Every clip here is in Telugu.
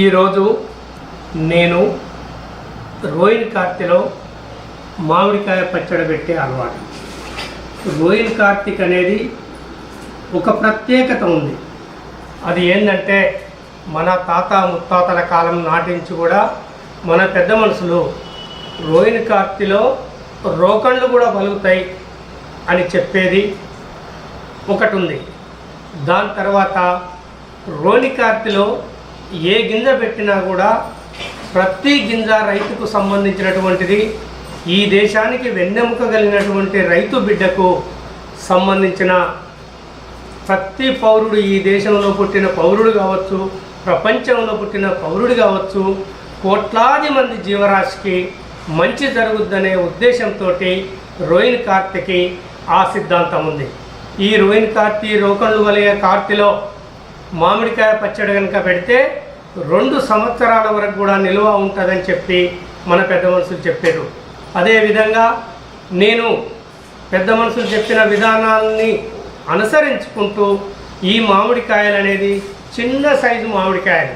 ఈరోజు నేను రోయిన్ కార్తెలో మామిడికాయ పచ్చడి పెట్టే అలవాటు. రోయిన్ కార్తీక్ అనేది ఒక ప్రత్యేకత ఉంది. అది ఏంటంటే మన తాత ముత్తాతల కాలం నాటించి కూడా మన పెద్ద మనుషులు రోయిన్ కార్తీలో రోకళ్ళు కూడా పలుకుతాయి అని చెప్పేది ఒకటి ఉంది. దాని తర్వాత రోయిన్ కార్తీలో ఏ గింజ పెట్టినా కూడా ప్రతి గింజ రైతుకు సంబంధించినటువంటిది. ఈ దేశానికి వెన్నెముక కలిగినటువంటి రైతు బిడ్డకు సంబంధించిన ప్రతి పౌరుడు, ఈ దేశంలో పుట్టిన పౌరుడు కావచ్చు, ప్రపంచంలో పుట్టిన పౌరుడు కావచ్చు, కోట్లాది మంది జీవరాశికి మంచి జరుగుద్దనే ఉద్దేశంతో రోయిన్ కార్తీకి ఆ సిద్ధాంతం ఉంది. ఈ రోయిన్ కార్తీ రోకళ్ళు వలయ కార్తీలో మామిడికాయ పచ్చడి కనుక పెడితే 2 సంవత్సరాల వరకు కూడా నిల్వ ఉంటుందని చెప్పి మన పెద్ద మనుషులు చెప్పారు. అదేవిధంగా నేను పెద్ద మనుషులు చెప్పిన విధానాన్ని అనుసరించుకుంటూ ఈ మామిడికాయలు అనేది చిన్న సైజు మామిడికాయలు.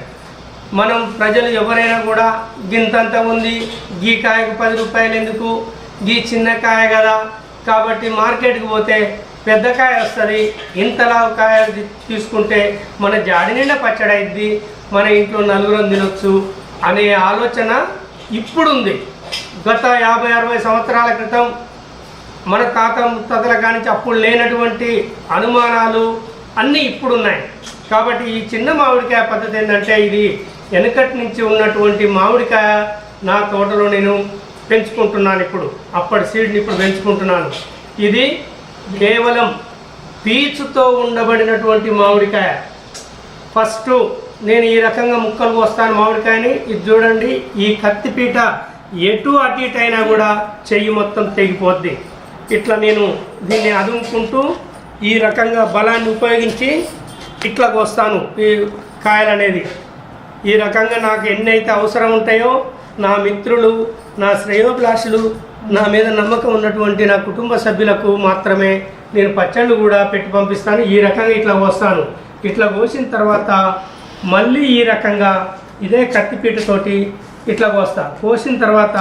మనం ప్రజలు ఎవరైనా కూడా గింతంత ఉంది, గీ కాయకు 10 రూపాయలు ఎందుకు, గీ చిన్న కాయ కదా కాబట్టి మార్కెట్కి పోతే పెద్ద కాయ వస్తుంది, ఇంతలా కాయ తీసుకుంటే మన జాడి నిండా పచ్చడి అయింది, మన ఇంట్లో నలుగురం తినొచ్చు అనే ఆలోచన ఇప్పుడుంది. గత 50-60 సంవత్సరాల క్రితం మన తాత ముత్తాతల కానించి అప్పుడు లేనటువంటి అనుమానాలు అన్నీ ఇప్పుడున్నాయి. కాబట్టి ఈ చిన్న మామిడికాయ పద్ధతి ఏంటంటే ఇది వెనకటి నుంచి ఉన్నటువంటి మామిడికాయ నా తోటలో నేను పెంచుకుంటున్నాను. ఇప్పుడు అప్పటి సీడ్ని ఇప్పుడు పెంచుకుంటున్నాను. ఇది కేవలం పీచుతో ఉండబడినటువంటి మామిడికాయ. ఫస్ట్ నేను ఈ రకంగా ముక్కలు కోస్తాను మామిడికాయని. ఇది చూడండి, ఈ కత్తిపీట ఎటు అటు ఇటు అయినా కూడా చెయ్యి మొత్తం తెగిపోద్ది. ఇట్లా నేను దీన్ని అదుముకుంటూ ఈ రకంగా బలాన్ని ఉపయోగించి ఇట్లా కోస్తాను ఈ కాయలు అనేది. ఈ రకంగా నాకు ఎన్నైతే అవసరం ఉంటాయో నా మిత్రులు, నా శ్రేయోభిలాషులు, నా మీద నమ్మకం ఉన్నటువంటి నా కుటుంబ సభ్యులకు మాత్రమే నేను పచ్చళ్ళు కూడా పెట్టి పంపిస్తాను. ఈ రకంగా ఇట్లా కోస్తాను. ఇట్లా కోసిన తర్వాత మళ్ళీ ఈ రకంగా ఇదే కత్తిపీటతోటి ఇట్లా కోసిన తర్వాత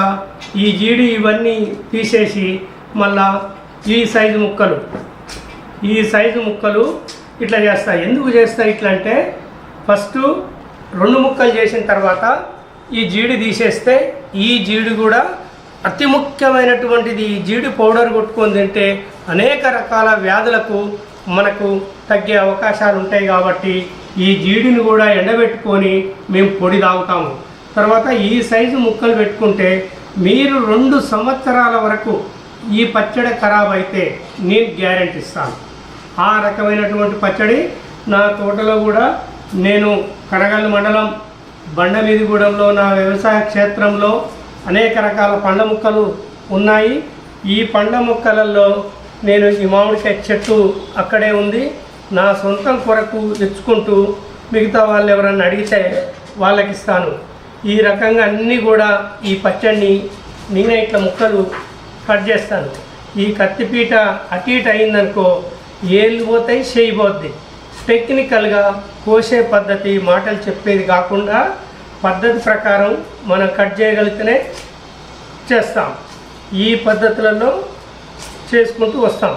ఈ జీడి ఇవన్నీ తీసేసి మళ్ళా ఈ సైజు ముక్కలు ఇట్లా చేస్తా. ఎందుకు చేస్తా ఇట్లా అంటే, ఫస్ట్ 2 ముక్కలు చేసిన తర్వాత ఈ జీడి తీసేస్తే ఈ జీడి కూడా అతి ముఖ్యమైనటువంటిది. ఈ జీడి పౌడర్ కొట్టుకొని తింటే అనేక రకాల వ్యాధులకు మనకు తగ్గే అవకాశాలు ఉంటాయి. కాబట్టి ఈ జీడిని కూడా ఎండబెట్టుకొని మేము పొడి తాగుతాము. తర్వాత ఈ సైజు ముక్కలు పెట్టుకుంటే మీరు 2 సంవత్సరాల వరకు ఈ పచ్చడి ఖరాబ్ అయితే నేను గ్యారెంటీ ఇస్తాను. ఆ రకమైనటువంటి పచ్చడి నా తోటలో కూడా నేను కనగల్లు మండలం బండమీదిగూడెంలో నా వ్యవసాయ క్షేత్రంలో అనేక రకాల పండ్ల మొక్కలు ఉన్నాయి. ఈ పండ్ల మొక్కలలో నేను ఈ మామిడికాయ చెట్టు అక్కడే ఉంది. నా సొంతం కొరకు తెచ్చుకుంటూ మిగతా వాళ్ళు ఎవరన్నా అడిగితే వాళ్ళకి ఇస్తాను. ఈ రకంగా అన్నీ కూడా ఈ పచ్చడిని నేనే ఇట్లా ముక్కలు కట్ చేస్తాను. ఈ కత్తిపీట అటు ఇటు అయిందనుకో ఏళ్ళు పోతాయి, చేయబోద్ది. టెక్నికల్గా కోసే పద్ధతి, మాటలు చెప్పేది కాకుండా పద్ధతి ప్రకారం మనం కట్ చేయగలిగితేనే చేస్తాం. ఈ పద్ధతులలో చేసుకుంటూ వస్తాం.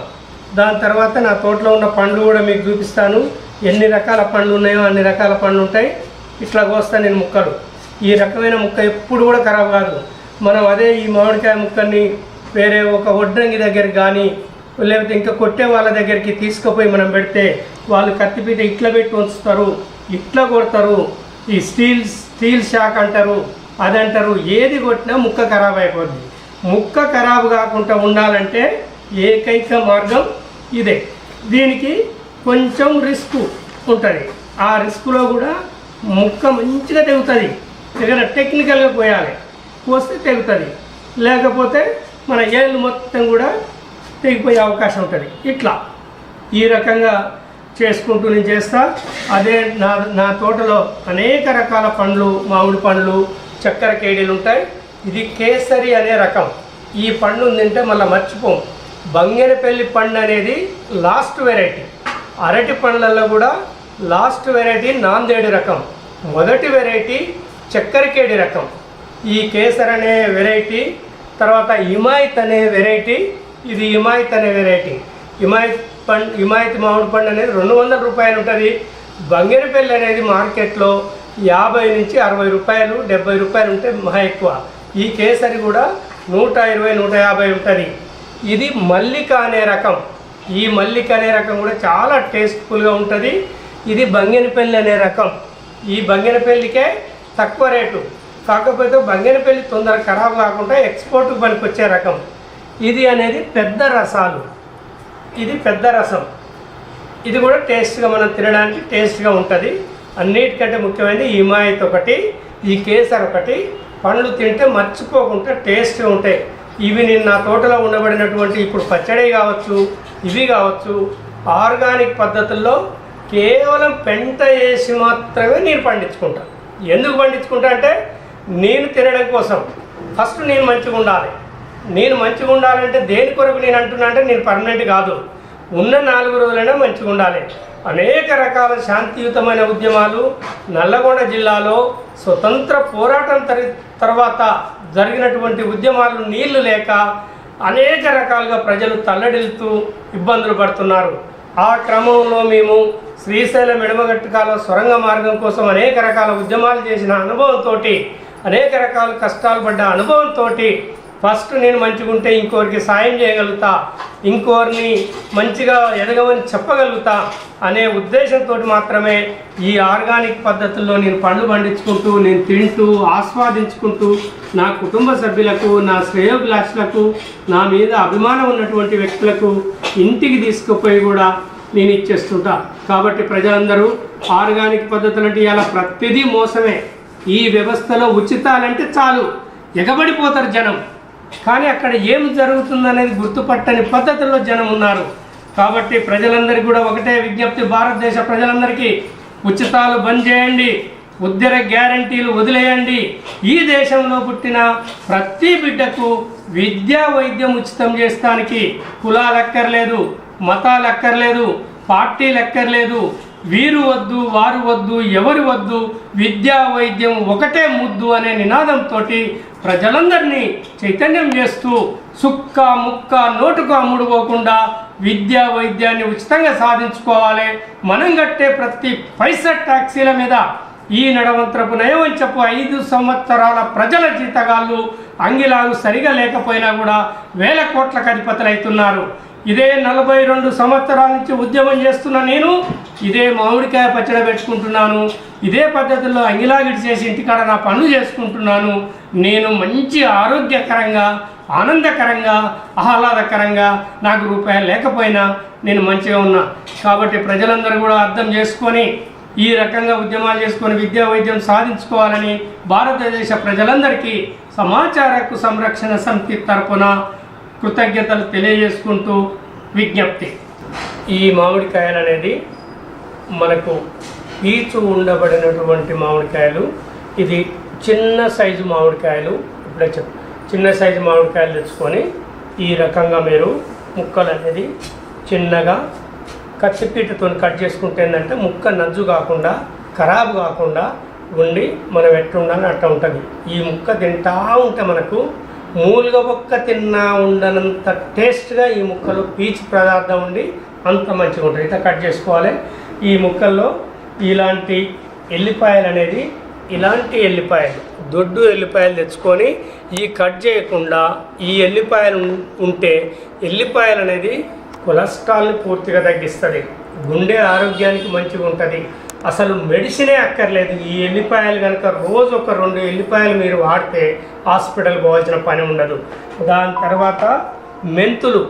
దాని తర్వాత నా తోటలో ఉన్న పండ్లు కూడా మీకు చూపిస్తాను. ఎన్ని రకాల పండ్లు ఉన్నాయో అన్ని రకాల పండ్లు ఉంటాయి. ఇట్లా కోస్తాను నేను ముక్కలు. ఈ రకమైన ముక్క ఎప్పుడు కూడా ఖరాబ్ కాదు. మనం అదే ఈ మామిడికాయ ముక్కల్ని వేరే ఒక వడ్రంగి దగ్గరికి కానీ లేకపోతే ఇంకా కొట్టే వాళ్ళ దగ్గరికి తీసుకుపోయి మనం పెడితే వాళ్ళు కత్తిపీట ఇట్లా పెట్టి ఉంచుతారు, ఇట్లా కొడతారు. ఈ స్టీల్ షాక్ అంటారు, అదంటారు. ఏది కొట్టినా ముక్క ఖరాబ్ అయిపోద్ది. ముక్క ఖరాబ్ కాకుండా ఉండాలంటే ఏకైక మార్గం ఇదే. దీనికి కొంచెం రిస్క్ ఉంటుంది. ఆ రిస్క్లో కూడా ముక్క మంచిగా తెగుతుంది. దగ్గర టెక్నికల్గా పోయాలి, పోస్తే తెగుతుంది. లేకపోతే మన ఏళ్ళు మొత్తం కూడా తెగిపోయే అవకాశం ఉంటుంది. ఇట్లా ఈ రకంగా చేసుకుంటూ నేను చేస్తా. అదే నా తోటలో అనేక రకాల పండ్లు, మామిడి పండ్లు, చక్కెర కేడీలు ఉంటాయి. ఇది కేసరి అనే రకం. ఈ పండు తింటే మళ్ళీ మర్చిపోం. బంగెనపల్లి పండు అనేది లాస్ట్ వెరైటీ. అరటి పండ్లలో కూడా లాస్ట్ వెరైటీ నాందేడు రకం. మొదటి వెరైటీ చక్కెరకేడి రకం, ఈ కేసర్ అనే వెరైటీ, తర్వాత హిమాయత్ అనే వెరైటీ, ఇది హిమాయత్ అనే వెరైటీ. హిమాయత్ మామిడి పండు అనేది 200 రూపాయలు ఉంటుంది. బంగినపల్లి అనేది మార్కెట్లో 50 నుంచి 60 రూపాయలు, 70 రూపాయలు ఉంటే మహా ఎక్కువ. ఈ కేసరి కూడా 120, 150 ఉంటుంది. ఇది మల్లిక అనే రకం. ఈ మల్లిక అనే రకం కూడా చాలా టేస్ట్ఫుల్గా ఉంటుంది. ఇది బంగినపల్లి అనే రకం. ఈ బంగినపల్లికే తక్కువ రేటు, కాకపోతే బంగినపల్లి తొందరగా ఖరాబ్ కాకుండా ఎక్స్పోర్ట్కి పనికొచ్చే రకం. ఇది అనేది పెద్ద రసాలు, ఇది పెద్ద రసం. ఇది కూడా టేస్ట్గా మనం తినడానికి టేస్ట్గా ఉంటుంది. అన్నిటికంటే ముఖ్యమైనది హిమాయత్ ఒకటి, ఈ కేసర్ ఒకటి. పండ్లు తింటే మర్చిపోకుండా టేస్ట్గా ఉంటాయి. ఇవి నేను నా తోటలో ఉండబడినటువంటి ఇప్పుడు పచ్చడి కావచ్చు, ఇవి కావచ్చు, ఆర్గానిక్ పద్ధతుల్లో కేవలం పెంట వేసి మాత్రమే నేను పండించుకుంటాను. ఎందుకు పండించుకుంటా అంటే నేను తినడం కోసం. ఫస్ట్ నేను మంచిగా ఉండాలి. నేను మంచిగా ఉండాలంటే దేని కొరకు నేను అంటున్నా అంటే నేను పర్మనెంట్ కాదు, ఉన్న 4 రోజులైనా మంచిగా ఉండాలి. అనేక రకాల శాంతియుతమైన ఉద్యమాలు నల్లగొండ జిల్లాలో స్వతంత్ర పోరాటం తర్వాత జరిగినటువంటి ఉద్యమాలు నీళ్లు లేక అనేక రకాలుగా ప్రజలు తల్లడిల్లుతూ ఇబ్బందులు పడుతున్నారు. ఆ క్రమంలో మేము శ్రీశైలం ఎడమగట్టుకాల సొరంగ మార్గం కోసం అనేక రకాల ఉద్యమాలు చేసిన అనుభవంతో, అనేక రకాల కష్టాలు పడ్డ అనుభవంతో ఫస్ట్ నేను మంచిగా ఉంటే ఇంకోరికి సాయం చేయగలుగుతా, ఇంకోరిని మంచిగా ఎదగమని చెప్పగలుగుతా అనే ఉద్దేశంతో మాత్రమే ఈ ఆర్గానిక్ పద్ధతుల్లో నేను పండ్లు పండించుకుంటూ, నేను తింటూ ఆస్వాదించుకుంటూ, నా కుటుంబ సభ్యులకు, నా శ్రేయోభిలాషులకు, నా మీద అభిమానం ఉన్నటువంటి వ్యక్తులకు ఇంటికి తీసుకుపోయి కూడా నేను ఇచ్చేస్తుంటా. కాబట్టి ప్రజలందరూ ఆర్గానిక్ పద్ధతులు అంటే ఇలా ప్రతిదీ మోసమే. ఈ వ్యవస్థలో ఉచితాలంటే చాలు ఎగబడిపోతారు జనం, కానీ అక్కడ ఏం జరుగుతుందనేది గుర్తుపట్టని పద్ధతుల్లో జనం ఉన్నారు. కాబట్టి ప్రజలందరికీ కూడా ఒకటే విజ్ఞప్తి, భారతదేశ ప్రజలందరికీ ఉచితాలు బంద్ చేయండి, ఉద్యోగ గ్యారంటీలు వదిలేయండి. ఈ దేశంలో పుట్టిన ప్రతి బిడ్డకు విద్యా వైద్యం ఉచితం చేస్తానికి కులాలు ఎక్కర్లేదు, మతాలు ఎక్కర్లేదు, పార్టీలు ఎక్కర్లేదు, వీరు వద్దు వారు వద్దు ఎవరు వద్దు, విద్యా వైద్యం ఒకటే ముద్దు అనే నినాదంతో ప్రజలందరినీ చైతన్యం చేస్తూ సుక్క ముక్క నోటుకు అమ్ముడుపోకుండా విద్యా వైద్యాన్ని ఉచితంగా సాధించుకోవాలి. మనం కట్టే ప్రతి పైసా ట్యాక్సీల మీద ఈ నడవంతరపు నయవంచపు 5 సంవత్సరాల ప్రజల జీతగాళ్ళు అంగిలాలు సరిగా లేకపోయినా కూడా వేల కోట్లకు అధిపతులు అవుతున్నారు. ఇదే 42 సంవత్సరాల నుంచి ఉద్యమం చేస్తున్న నేను ఇదే మామిడికాయ పచ్చడి పెట్టుకుంటున్నాను, ఇదే పద్ధతుల్లో అంగిలాగిడి చేసి ఇంటికాడ నా పనులు చేసుకుంటున్నాను. నేను మంచి ఆరోగ్యకరంగా, ఆనందకరంగా, ఆహ్లాదకరంగా, నాకు రూపాయలు లేకపోయినా నేను మంచిగా ఉన్నా. కాబట్టి ప్రజలందరూ కూడా అర్థం చేసుకొని ఈ రకంగా ఉద్యమాలు చేసుకొని విద్యా వైద్యం సాధించుకోవాలని భారతదేశ ప్రజలందరికీ సమాచార హక్కు సంరక్షణ సమితి తరపున కృతజ్ఞతలు తెలియజేసుకుంటూ విజ్ఞప్తి. ఈ మామిడికాయలు అనేది మనకు పీచు ఉండబడినటువంటి మామిడికాయలు. ఇది చిన్న సైజు మామిడికాయలు. ఇప్పుడే చిన్న సైజు మామిడికాయలు తెచ్చుకొని ఈ రకంగా మీరు ముక్కలు అనేది చిన్నగా కత్తిపీటతో కట్ చేసుకుంటే ఏంటంటే ముక్క నజ్జు కాకుండా, ఖరాబు కాకుండా ఉండి మనం ఎట్లుండాలని అట్లా ఉంటుంది. ఈ ముక్క తింటా ఉంటే మనకు మూలుగా ఒక్క తిన్నా ఉండనంత టేస్ట్గా ఈ ముక్కలో పీచు పదార్థం ఉండి అంత మంచిగా ఉంటుంది. ఇట్లా కట్ చేసుకోవాలి. ఈ ముక్కల్లో ఇలాంటి ఎల్లిపాయలు అనేది, ఇలాంటి ఎల్లిపాయలు, దొడ్డు ఎల్లిపాయలు తెచ్చుకొని ఈ కట్ చేయకుండా ఈ ఎల్లిపాయలు ఉంటే ఎల్లిపాయలు అనేది కొలెస్ట్రాల్ని పూర్తిగా తగ్గిస్తుంది, గుండె ఆరోగ్యానికి మంచిగా ఉంటుంది. అసలు మెడిసినే అక్కర్లేదు. ఈ ఎల్లిపాయలు కనుక రోజు ఒక 2 ఎల్లిపాయలు మీరు వాడితే హాస్పిటల్ పోవాల్సిన పని ఉండదు. దాని తర్వాత మెంతులు.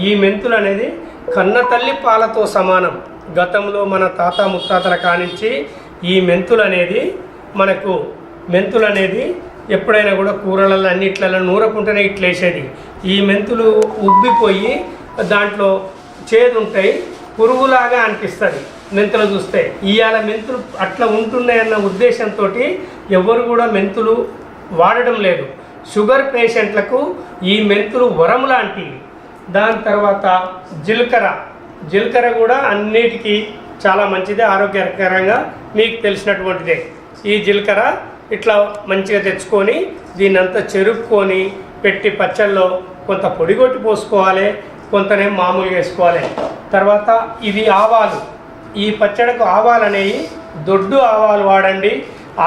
ఈ మెంతులు అనేది కన్న తల్లి పాలతో సమానం. గతంలో మన తాత ముత్తాతల కానించి ఈ మెంతులు అనేది ఎప్పుడైనా కూడా కూరలలో అన్నిట్లలో నూరకుంటేనే ఇట్లేసేది. ఈ మెంతులు ఉబ్బిపోయి దాంట్లో చేదు ఉంటాయి, పురుగులాగా అనిపిస్తుంది మెంతులు చూస్తే. ఇవాళ మెంతులు అట్లా ఉంటున్నాయన్న ఉద్దేశంతో ఎవరు కూడా మెంతులు వాడడం లేదు. షుగర్ పేషెంట్లకు ఈ మెంతులు వరం లాంటివి. దాని తర్వాత జీలకర్ర కూడా అన్నిటికీ చాలా మంచిదే, ఆరోగ్యకరంగా మీకు తెలిసినటువంటిదే. ఈ జీలకర్ర ఇట్లా మంచిగా తెచ్చుకొని దీన్ని అంతా చెరుపుకొని పెట్టి పచ్చళ్ళలో కొంత పొడి కొట్టి పోసుకోవాలి, కొంతనే మామూలుగా వేసుకోవాలి. తర్వాత ఇది ఆవాలు, ఈ పచ్చడికి ఆవాలు అనేవి దొడ్డు ఆవాలు వాడండి.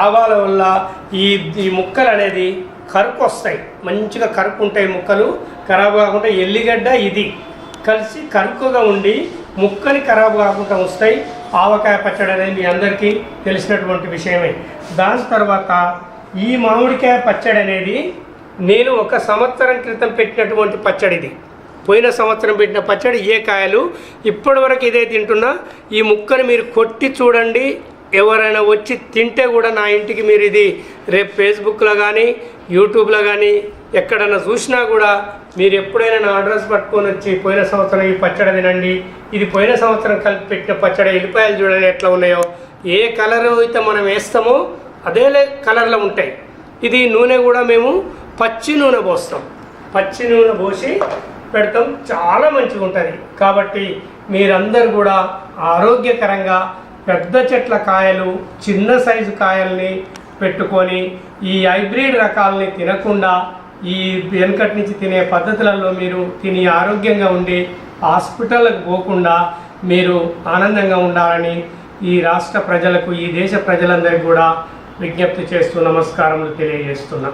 ఆవాల వల్ల ఈ ముక్కలు అనేది కరుకు వస్తాయి, మంచిగా కరుకు ఉంటాయి, ముక్కలు ఖరాబు కాకుండా. ఎల్లిగడ్డ ఇది కలిసి కరుకుగా ఉండి ముక్కని ఖరాబు కాకుండా వస్తాయి. ఆవకాయ పచ్చడి అనేది మీ అందరికీ తెలిసినటువంటి విషయమే. దాని తర్వాత ఈ మామిడికాయ పచ్చడి అనేది నేను 1 సంవత్సరం క్రితం పెట్టినటువంటి పచ్చడి. ఇది పోయిన సంవత్సరం పెట్టిన పచ్చడి. ఏ కాయలు ఇప్పటి వరకు ఇదే తింటున్నా. ఈ ముక్కని మీరు కొట్టి చూడండి, ఎవరైనా వచ్చి తింటే కూడా నా ఇంటికి మీరు ఇది రేపు ఫేస్బుక్లో కానీ యూట్యూబ్లో కానీ ఎక్కడైనా చూసినా కూడా మీరు ఎప్పుడైనా నా అడ్రస్ పట్టుకొని వచ్చి పోయిన సంవత్సరం ఈ పచ్చడి తినండి, ఇది పోయిన సంవత్సరం కలిపి పెట్టిన పచ్చడి, ఎల్లిపాయలు చూడండి ఎట్లా ఉన్నాయో, ఏ కలర్ అయితే మనం వేస్తామో అదే కలర్లో ఉంటాయి. ఇది నూనె కూడా మేము పచ్చి నూనె పోస్తాం, పచ్చి నూనె పోసి పెడతాం, చాలా మంచిగా ఉంటుంది. కాబట్టి మీరందరూ కూడా ఆరోగ్యకరంగా పెద్ద చెట్ల కాయలు, చిన్న సైజు కాయల్ని పెట్టుకొని ఈ హైబ్రిడ్ రకాలని తినకుండా ఈ వెనకటి నుంచి తినే పద్ధతులలో మీరు తిని ఆరోగ్యంగా ఉండి హాస్పిటల్కి పోకుండా మీరు ఆనందంగా ఉండాలని ఈ రాష్ట్ర ప్రజలకు, ఈ దేశ ప్రజలందరికీ కూడా విజ్ఞప్తి చేస్తూ నమస్కారములు తెలియజేస్తున్నా.